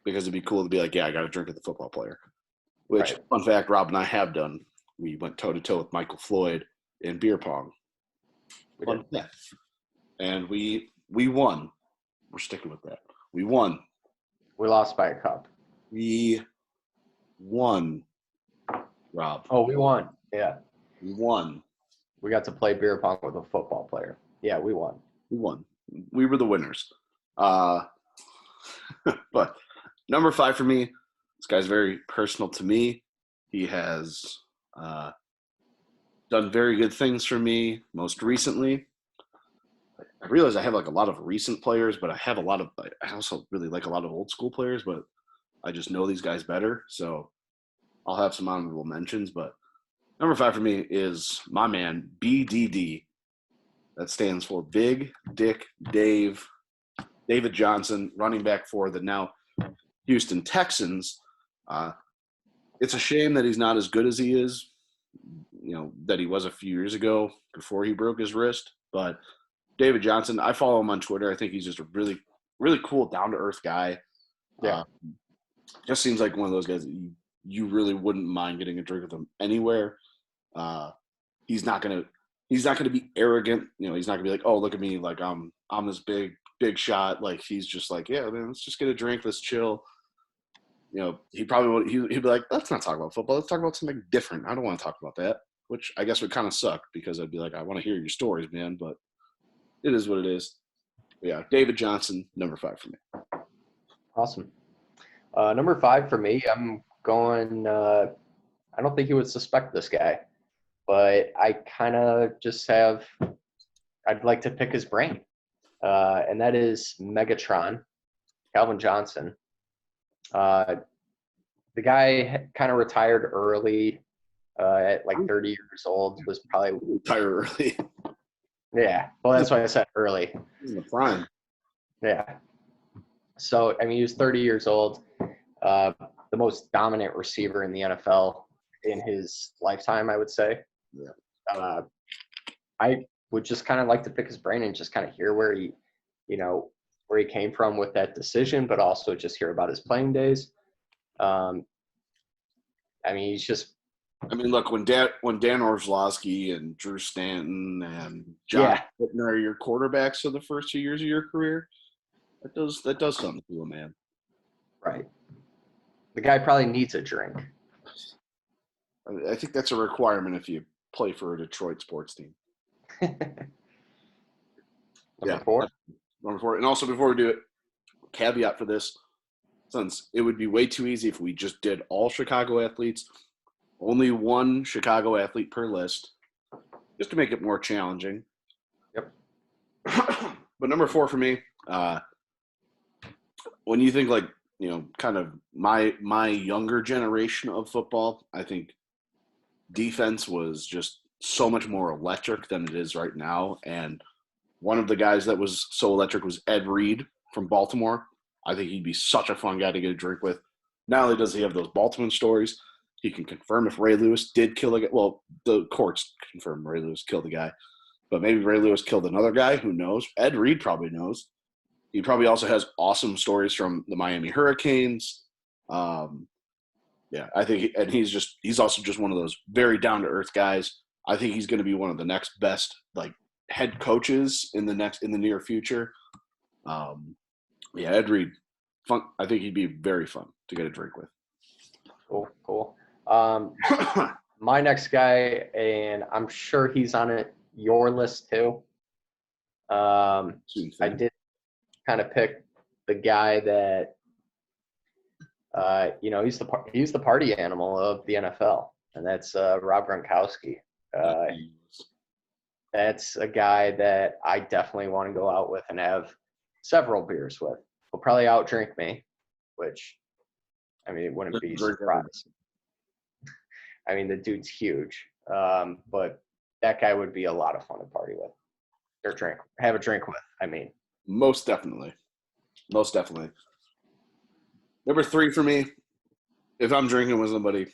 because it'd be cool to be like, yeah, I got a drink with the football player. Which, Right. fun fact, Rob and I have done. We went toe to toe with Michael Floyd in beer pong. We Fun did. fact. And we won. We're sticking with that. We won. We lost by a cup. We won, Rob. Oh, we won. Yeah. We won. We got to play beer pong with a football player. Yeah, we won. We won. We were the winners. Uh, but number 5 for me, this guy's very personal to me. He has done very good things for me most recently. I realize I have like a lot of recent players, but I also really like a lot of old school players, but I just know these guys better. So I'll have some honorable mentions, but number 5 for me is my man, BDD. That stands for Big Dick Dave, David Johnson, running back for the now Houston Texans. It's a shame that he's not as good as he is, that he was a few years ago before he broke his wrist. But David Johnson, I follow him on Twitter. I think he's just a really, really cool, down to earth guy. Yeah. Just seems like one of those guys that you really wouldn't mind getting a drink with him anywhere. He's not gonna be arrogant. He's not gonna be like, oh, look at me, like I'm this big shot. Like he's just like, yeah, man, let's just get a drink, let's chill. He probably would. He'd be like, let's not talk about football. Let's talk about something different. I don't want to talk about that, which I guess would kind of suck because I'd be like, I want to hear your stories, man. But it is what it is. But yeah, David Johnson, number 5 for me. Awesome. Number 5 for me, I'm going. I don't think you would suspect this guy, but I kind of just have – I'd like to pick his brain, and that is Megatron, Calvin Johnson. The guy kind of retired early at like 30 years old, was probably – Retire early. Yeah, well, that's why I said early. In the prime. Yeah. So, I mean, he was 30 years old, the most dominant receiver in the NFL in his lifetime, I would say. Yeah. I would just kind of like to pick his brain and just kind of hear where he, where he came from with that decision, but also just hear about his playing days. I mean, he's just. I mean, look, when Dan Orlovsky and Drew Stanton and John Whitner are your quarterbacks for the first 2 years of your career, that does something to a man. Right. The guy probably needs a drink. I think that's a requirement if you play for a Detroit sports team. Number four. And also, before we do it, caveat for this, since it would be way too easy if we just did all Chicago athletes, only one Chicago athlete per list, just to make it more challenging. Yep. But number 4 for me, when you think like, kind of my younger generation of football, I think defense was just so much more electric than it is right now. And one of the guys that was so electric was Ed Reed from Baltimore. I think he'd be such a fun guy to get a drink with. Not only does he have those Baltimore stories, he can confirm if Ray Lewis did kill a guy. Well, the courts confirm Ray Lewis killed a guy. But maybe Ray Lewis killed another guy. Who knows? Ed Reed probably knows. He probably also has awesome stories from the Miami Hurricanes. I think he's also just one of those very down-to-earth guys. I think he's going to be one of the next best head coaches in the near future. Ed Reed, fun. I think he'd be very fun to get a drink with. Cool. My next guy, and I'm sure he's on your list too. I did kind of pick the guy that he's the party animal of the NFL, and that's Rob Gronkowski. That's a guy that I definitely want to go out with and have several beers with. He'll probably outdrink me, which, I mean, it wouldn't be surprising. I mean, the dude's huge, but that guy would be a lot of fun to party with or have a drink with. I mean, most definitely. Number 3 for me, if I'm drinking with somebody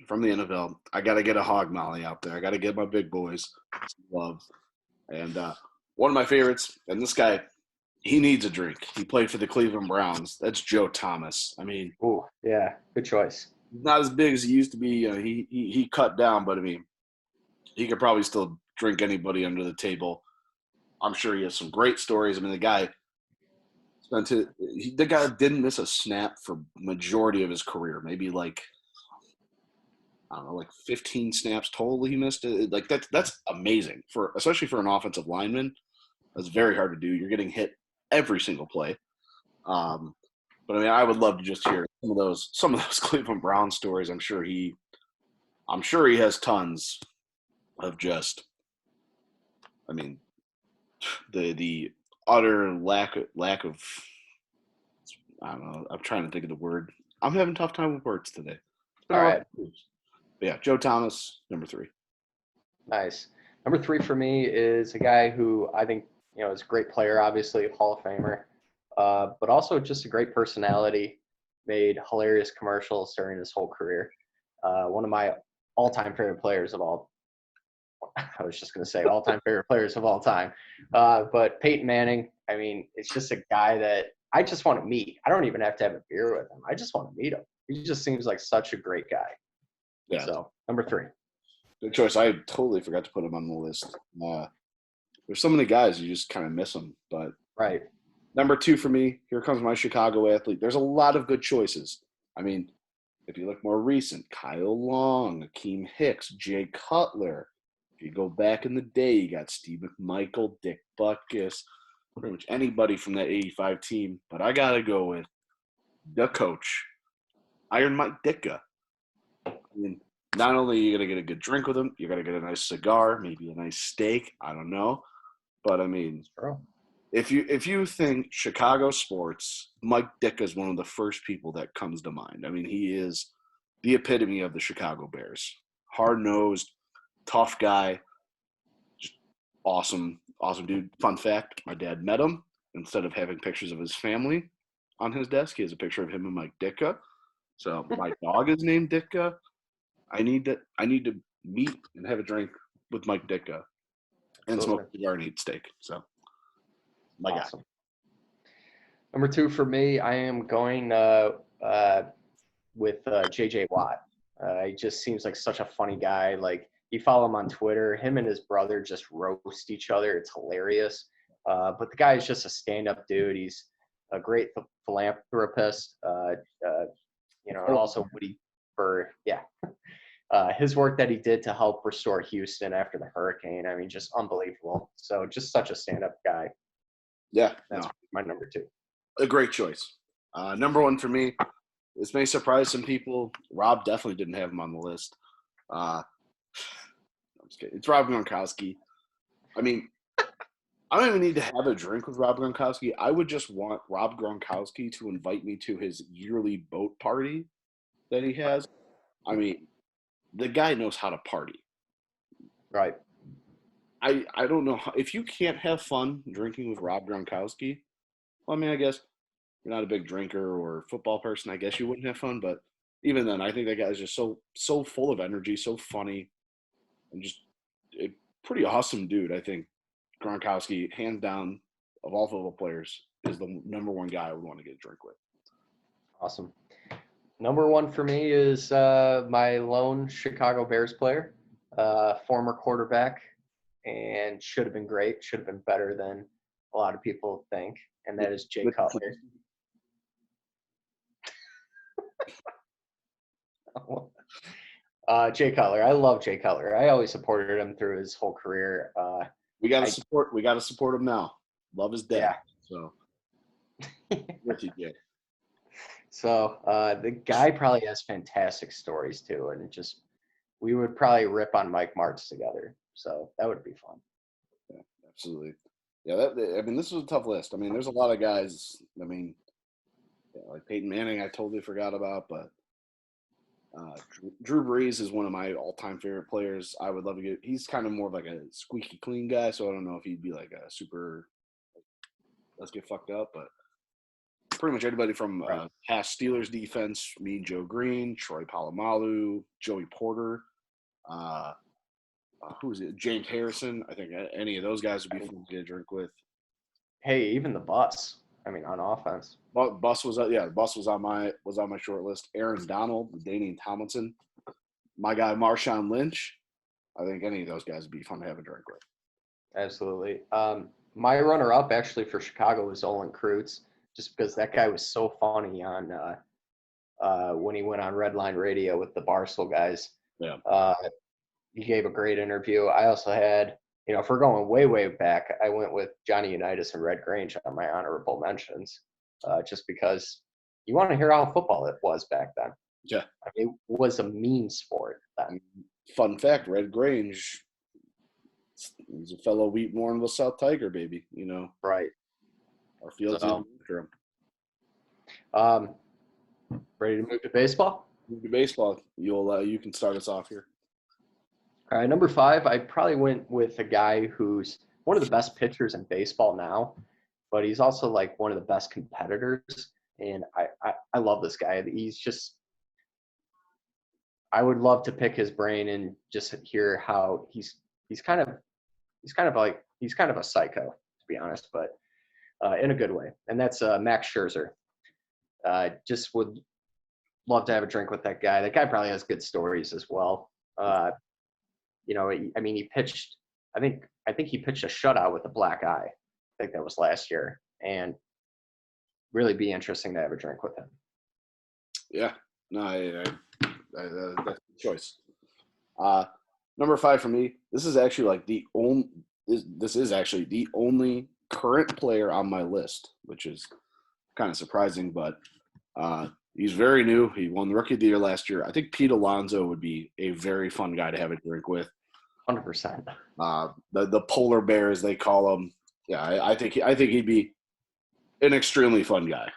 from the NFL, I got to get a hog molly out there. I got to get my big boys some love. And one of my favorites, and this guy, he needs a drink. He played for the Cleveland Browns. That's Joe Thomas. I mean, oh yeah, good choice. Not as big as he used to be. He cut down, but I mean, he could probably still drink anybody under the table. I'm sure he has some great stories. I mean, the guy didn't miss a snap for majority of his career. Maybe I don't know, 15 snaps total he missed. That's amazing especially for an offensive lineman. That's very hard to do. You're getting hit every single play. But I mean, I would love to just hear some of those Cleveland Browns stories. I'm sure he has tons of just. I mean, the utter lack of. I don't know. I'm trying to think of the word. I'm having a tough time with words today. All right. But yeah, Joe Thomas, number 3. Nice. Number 3 for me is a guy who I think is a great player, obviously a Hall of Famer, but also just a great personality. Made hilarious commercials during his whole career. One of my all-time favorite players of all. I was just going to say all-time favorite players of all time, but Peyton Manning. I mean, it's just a guy that I just want to meet. I don't even have to have a beer with him. I just want to meet him. He just seems like such a great guy. Yeah. So, number 3. Good choice. I totally forgot to put him on the list. There's so many guys, you just kind of miss them. But right. Number 2 for me, here comes my Chicago athlete. There's a lot of good choices. I mean, if you look more recent, Kyle Long, Akeem Hicks, Jay Cutler. If you go back in the day, you got Steve McMichael, Dick Butkus, pretty much anybody from that 85 team. But I got to go with the coach, Iron Mike Ditka. I mean, not only are you going to get a good drink with him, you're going to get a nice cigar, maybe a nice steak. I don't know. But, I mean, True. if you think Chicago sports, Mike Ditka is one of the first people that comes to mind. I mean, he is the epitome of the Chicago Bears. Hard-nosed, tough guy, just awesome dude. Fun fact, my dad met him. Instead of having pictures of his family on his desk, he has a picture of him and Mike Ditka. So my dog is named Ditka. I need to meet and have a drink with Mike Ditka and smoke a cigar and eat steak. So my Awesome. Number 2 for me, I am going with J.J. Watt. He just seems like such a funny guy. Like, you follow him on Twitter. Him and his brother just roast each other. It's hilarious. But the guy is just a stand-up dude. He's a great philanthropist. And also Woody for his work that he did to help restore Houston after the hurricane. I mean, just unbelievable. So just such a stand-up guy. Yeah, That's my number 2. A great choice. Number 1 for me. This may surprise some people. Rob definitely didn't have him on the list. I'm just kidding. It's Rob Gronkowski. I mean, I don't even need to have a drink with Rob Gronkowski. I would just want Rob Gronkowski to invite me to his yearly boat party that he has. I mean, the guy knows how to party. Right. I don't know if you can't have fun drinking with Rob Gronkowski. Well, I mean, I guess you're not a big drinker or football person. I guess you wouldn't have fun, but even then, I think that guy's just so full of energy, so funny, and just a pretty awesome dude. I think Gronkowski, hands down, of all football players, is the number 1 guy I would want to get a drink with. Awesome. Number 1 for me is my lone Chicago Bears player, former quarterback, and should have been great, should have been better than a lot of people think, and that is Jay Cutler. Jay Cutler. I love Jay Cutler. I always supported him through his whole career. We got to support him now. Love his dad. Yeah. So, what you get? So the guy probably has fantastic stories too, and we would probably rip on Mike Martz together. So that would be fun. Yeah, absolutely. Yeah, this was a tough list. I mean, there's a lot of guys. I mean, like Peyton Manning, I totally forgot about, but Drew Brees is one of my all-time favorite players. I would love to get. He's kind of more of like a squeaky clean guy, so I don't know if he'd be like a super. Let's get fucked up, but pretty much anybody from past Steelers defense, me, Joe Green, Troy Polamalu, Joey Porter, who is it? James Harrison. I think any of those guys would be fun to get a drink with. Hey, even the Bus. I mean, on offense. Bus was the Bus was on my short list. Aaron Donald, Danian Tomlinson, my guy Marshawn Lynch. I think any of those guys would be fun to have a drink with. Absolutely. My runner-up actually for Chicago was Olin Kreutz, just because that guy was so funny on when he went on Redline Radio with the Barstool guys. Yeah. He gave a great interview. I also had, if we're going way, way back, I went with Johnny Unitas and Red Grange on my honorable mentions, just because you want to hear how football it was back then. Yeah. I mean, it was a mean sport then. Fun fact, Red Grange, he's a fellow Wheat Warrenville South Tiger, baby, Right. Our field's So, in ready to move to baseball? Move to baseball. You can start us off here. All right, number 5, I probably went with a guy who's one of the best pitchers in baseball now, but he's also like one of the best competitors. And I love this guy. He's just, I would love to pick his brain and just hear how he's kind of a psycho, to be honest, but in a good way. And that's Max Scherzer. Just would love to have a drink with that guy. That guy probably has good stories as well. He pitched. I think he pitched a shutout with a black eye. I think that was last year, and really be interesting to have a drink with him. Yeah, no, that's a choice. Number 5 for me. This is actually like the only. This is actually the only current player on my list, which is kind of surprising, but He's very new. He won the Rookie of the Year last year. I think Pete Alonso would be a very fun guy to have a drink with. 100%. The polar bear, as they call him. Yeah, I think he'd be an extremely fun guy.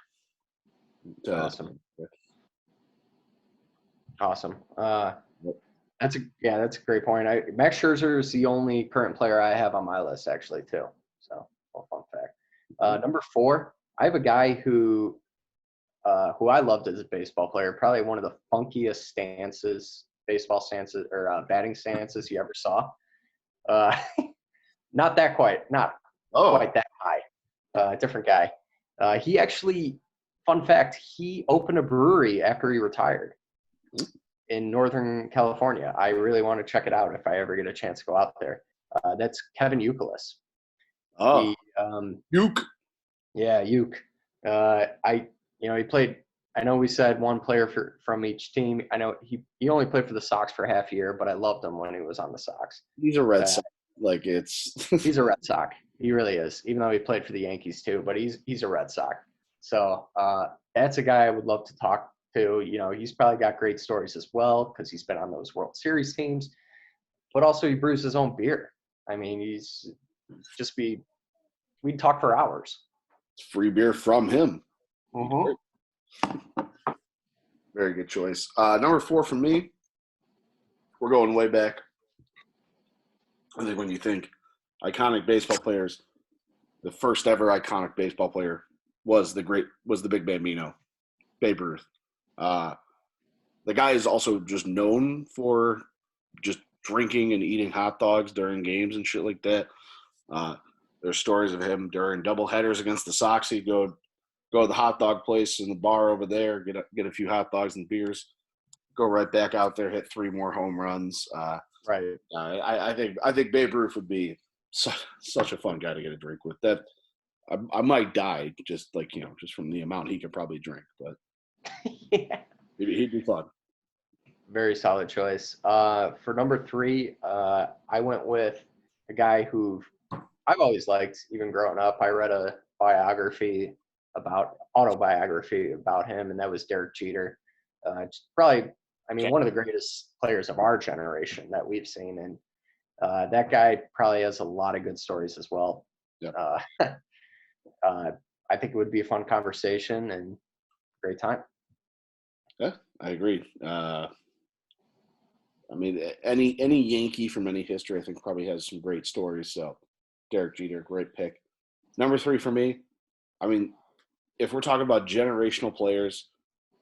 Awesome. That's a great point. Max Scherzer is the only current player I have on my list actually too. So, fun fact. Number 4, I have a guy who I loved as a baseball player. Probably one of the funkiest baseball stances or batting stances you ever saw. Not quite that high. Different guy. He actually, fun fact, he opened a brewery after he retired in Northern California. I really want to check it out if I ever get a chance to go out there. That's Kevin Youkilis. Oh, Uke. Yeah, Uke. He played. I know we said one player from each team. I know he only played for the Sox for half a year, but I loved him when he was on the Sox. He's a Red Sox. He's a Red Sox. He really is, even though he played for the Yankees too. But he's a Red Sox. So that's a guy I would love to talk to. He's probably got great stories as well because he's been on those World Series teams. But also he brews his own beer. I mean, we'd talk for hours. It's free beer from him. Mm-hmm. Very good choice. Number 4 for me, we're going way back. I think when you think iconic baseball players, the first ever iconic baseball player was the Big Bambino, Babe Ruth. The guy is also just known for just drinking and eating hot dogs during games and shit like that. There's stories of him during doubleheaders against the Sox. He'd go to the hot dog place in the bar over there, get a few hot dogs and beers, go right back out there, hit 3 more home runs. Right. I think Babe Ruth would be such a fun guy to get a drink with. That I might die just from the amount he could probably drink, but yeah. He'd be fun. Very solid choice. For number 3, I went with a guy who I've always liked, even growing up. I read a autobiography about him, and that was Derek Jeter. Probably, one of the greatest players of our generation that we've seen, and that guy probably has a lot of good stories as well. Yep. I think it would be a fun conversation and great time. Yeah, I agree. Any Yankee from any history, I think, probably has some great stories. So, Derek Jeter, great pick. Number 3 for me. If we're talking about generational players,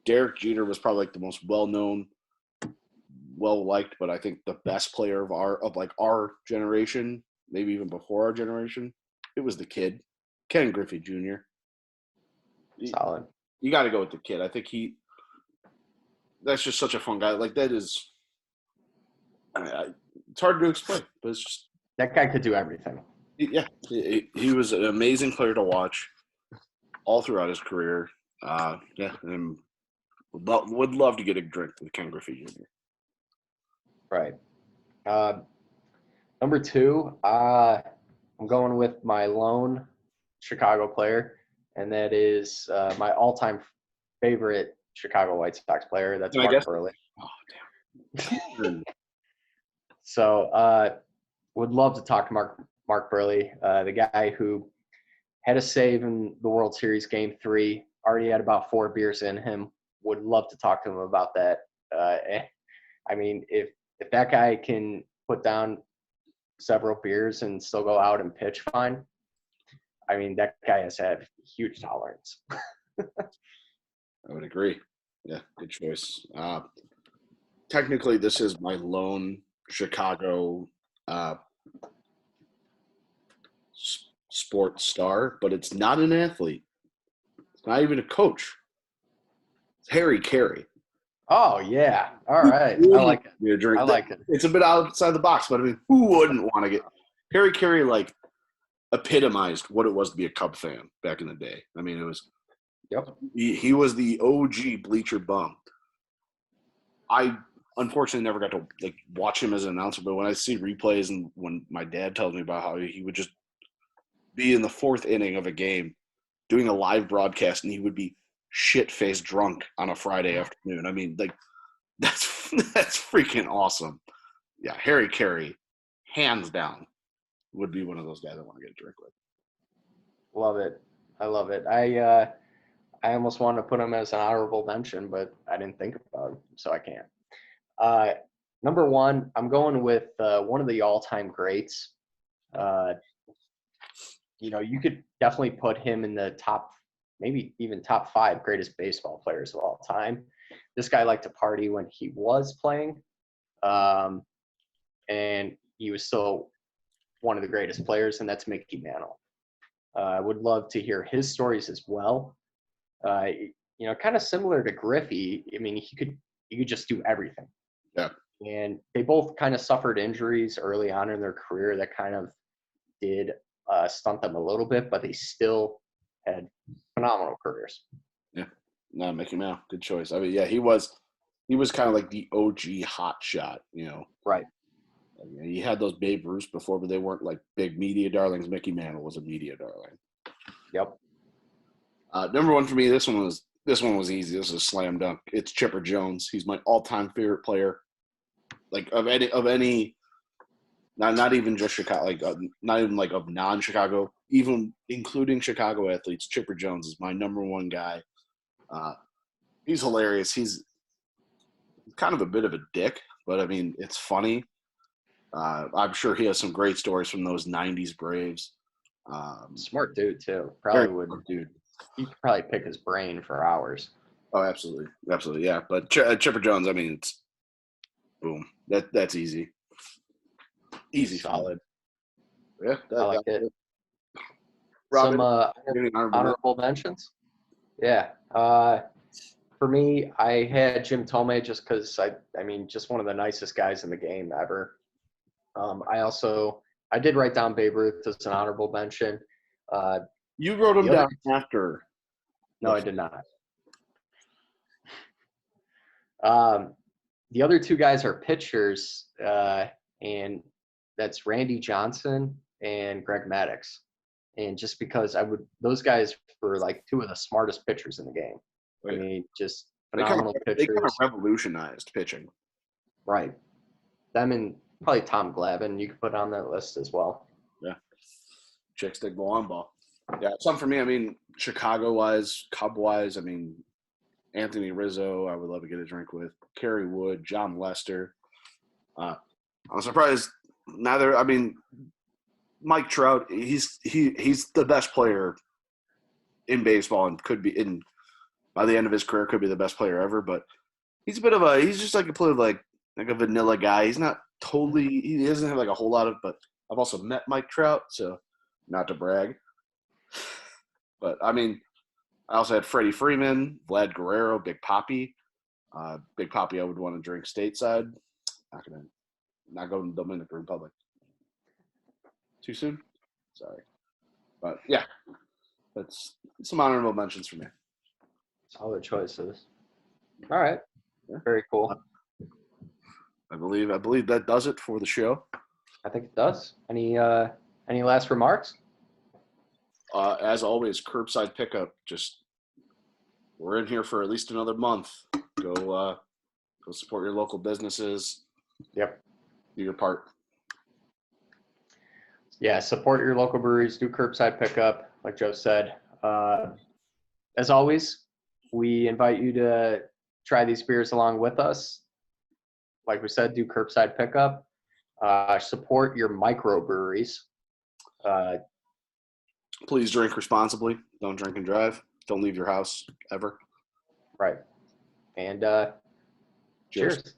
Derek Jeter was probably the most well-known, well-liked, but I think the best player of our generation, maybe even before our generation. It was the kid, Ken Griffey Jr. Solid. You got to go with the kid. I think that's just such a fun guy. That is, it's hard to explain, but it's just that guy could do everything. Yeah, he was an amazing player to watch all throughout his career. And would love to get a drink with Ken Griffey Jr. Right. Number 2, I'm going with my lone Chicago player, and that is my all-time favorite Chicago White Sox player. That's Mark Burley. Oh, damn. So would love to talk to Mark Burley, the guy who had a save in the World Series Game 3, already had about 4 beers in him. Would love to talk to him about that. If that guy can put down several beers and still go out and pitch fine, that guy has had huge tolerance. I would agree. Yeah, good choice. Technically, this is my lone Chicago sports star, but it's not an athlete. It's not even a coach. It's Harry Carey. Oh, yeah. All right. I like it. I like it. It's a bit outside the box, but who wouldn't want to get – Harry Carey, epitomized what it was to be a Cub fan back in the day. It was – Yep. He was the OG bleacher bum. I unfortunately never got to watch him as an announcer, but when I see replays and when my dad tells me about how he would just be in the 4th inning of a game doing a live broadcast and he would be shit-faced drunk on a Friday afternoon. I mean, like, that's freaking awesome. Yeah, Harry Carey, hands down, would be one of those guys I want to get a drink with. Love it. I love it. I almost wanted to put him as an honorable mention, but I didn't think about him, so I can't. Number one, I'm going with one of the all-time greats. You could definitely put him in the top, maybe even top 5 greatest baseball players of all time. This guy liked to party when he was playing, and he was still one of the greatest players, and that's Mickey Mantle. I would love to hear his stories as well. Kind of similar to Griffey. I mean, he could just do everything. Yeah. And they both kind of suffered injuries early on in their career that kind of did stunt them a little bit, but they still had phenomenal careers. Yeah. No, Mickey Mantle, good choice. I mean, yeah, he was kind of like the OG hot shot, Right. I mean, he had those Babe Ruth before, but they weren't like big media darlings. Mickey Mantle was a media darling. Yep. Number one for me, this one was easy. This is a slam dunk. It's Chipper Jones. He's my all-time favorite player, like of any, not even just Chicago, like not even like of non-Chicago, even including Chicago athletes. Chipper Jones is my number one guy. He's hilarious. He's kind of a bit of a dick, but I mean, it's funny. I'm sure he has some great stories from those '90s Braves. Smart dude too. Probably would. Dude. You could probably pick his brain for hours. Oh, absolutely, yeah. But Chipper Jones, I mean, it's boom. That's easy. Easy, solid. Yeah, I like it. Robin, some honorable mentions. Yeah. For me, I had Jim Thome just because I mean, just one of the nicest guys in the game ever. I did write down Babe Ruth as an honorable mention. You wrote him down after. No, I did not. The other 2 guys are pitchers, and that's Randy Johnson and Greg Maddux. And just because those guys were like 2 of the smartest pitchers in the game. I mean, just phenomenal pitchers. They kind of revolutionized pitching. Right. Them and probably Tom Glavine you could put on that list as well. Yeah. Chick stick long ball. Yeah, something for me. I mean, Chicago-wise, Cub-wise, I mean, Anthony Rizzo, I would love to get a drink with. Kerry Wood, John Lester. I'm surprised neither. I mean, Mike Trout, he's the best player in baseball and could be by the end of his career could be the best player ever. But he's just like a player like a vanilla guy. He's not totally. He doesn't have like a whole lot of. But I've also met Mike Trout, so not to brag. But I mean, I also had Freddie Freeman, Vlad Guerrero, Big Papi. Big Papi, I would want to drink stateside. Not go to the Dominican Republic. Too soon? Sorry. But yeah, that's some honorable mentions for me. Solid choices. All right. Yeah. Very cool. I believe that does it for the show. I think it does. Any last remarks? As always, curbside pickup. Just we're in here for at least another month. Go support your local businesses. Yep. Do your part. Yeah, support your local breweries. Do curbside pickup, like Joe said. As always, we invite you to try these beers along with us. Like we said, do curbside pickup. Support your microbreweries. Please drink responsibly. Don't drink and drive. Don't leave your house ever. Right. And cheers.